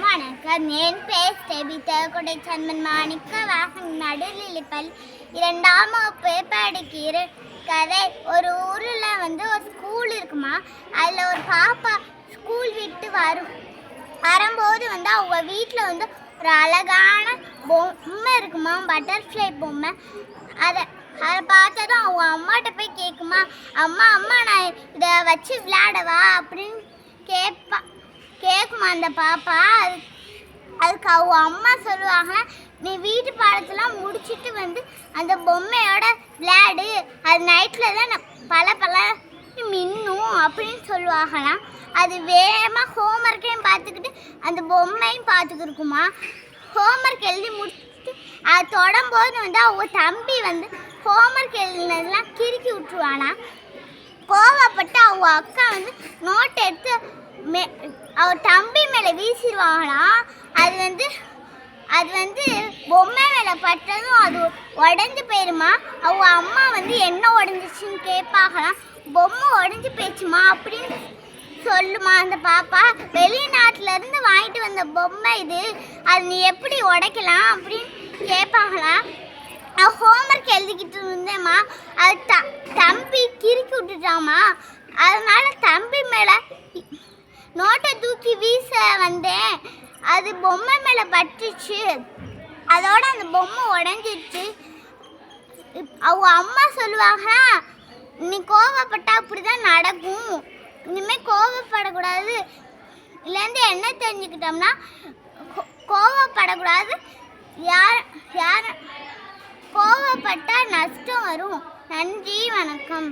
வணக்கம். என் பேர் ஸ்டெபி. தேவக்கோட்டை சண்மன் மாணிக்க வாசன் நடுநிலைப்பள்ளி 2ஆம் வகுப்பு படிக்கிற கதை. ஒரு ஊரில் ஒரு ஸ்கூல் இருக்குமா. அதில் ஒரு பாப்பா ஸ்கூல் விட்டு வரும்போது அவங்க வீட்டில் ஒரு அழகான பொம்மை இருக்குமா, பட்டர்ஃப்ளை பொம்மை. அதை பார்த்ததும் அவங்க அம்மாட்ட போய் கேட்குமா, அம்மா அம்மா நான் இதை வச்சு விளையாடவா அப்படின்னு கேட்குமா அந்த பாப்பா. அதுக்கு அவங்க அம்மா சொல்லுவாங்க, நீ வீட்டு பாடத்தெல்லாம் முடிச்சுட்டு அந்த பொம்மையோட விளையாடு, அது நைட்டில் தான் பல மின்னும் அப்படின்னு சொல்லுவாங்களாம். அது வேகமாக ஹோம்ஒர்க்கையும் பார்த்துக்கிட்டு அந்த பொம்மையும் பார்த்துக்கிருக்குமா. ஹோம்ஒர்க் எழுதி முடிச்சுட்டு அது தொடரும்போது அவங்க தம்பி ஹோம்ஒர்க் எழுதினதெல்லாம் கிறுக்கி விட்டுருவானா. கோவப்பட்டு அவங்க அக்கா நோட் எடுத்து அவர் தம்பி மேலே வீசிடுவாங்களாம். அது பொம்மை மேலே பட்டதும் அது உடஞ்சி போயிருமா. அவங்க அம்மா என்ன உடஞ்சிச்சின்னு கேட்பாங்களாம். பொம்மை உடஞ்சி போயிடுச்சுமா அப்படின்னு சொல்லுமா அந்த பாப்பா. வெளிநாட்டிலேருந்து வாங்கிட்டு வந்த பொம்மை இது, அது நீ எப்படி உடைக்கலாம் அப்படின்னு கேட்பாங்களாம். நான் ஹோம்ஒர்க் எழுதிக்கிட்டு இருந்தேம்மா, அது தம்பி கிறுக்கி விட்டுட்டாமா, அதனால தம்பி மேலே நோட்டை தூக்கி வீச வந்தேன், அது பொம்மை மேலே பட்டுச்சு, அதோட அந்த பொம்மை உடஞ்சிடுச்சு. அவங்க அம்மா சொல்லுவாங்க, நீ கோவப்பட்டா அப்படி தான் நடக்கும், இனிமேல் கோவப்படக்கூடாது. இதுலேருந்து என்ன தெரிஞ்சுக்கிட்டோம்னா, கோவப்படக்கூடாது. யார் கோவப்பட்டால் நஷ்டம் வரும். நன்றி, வணக்கம்.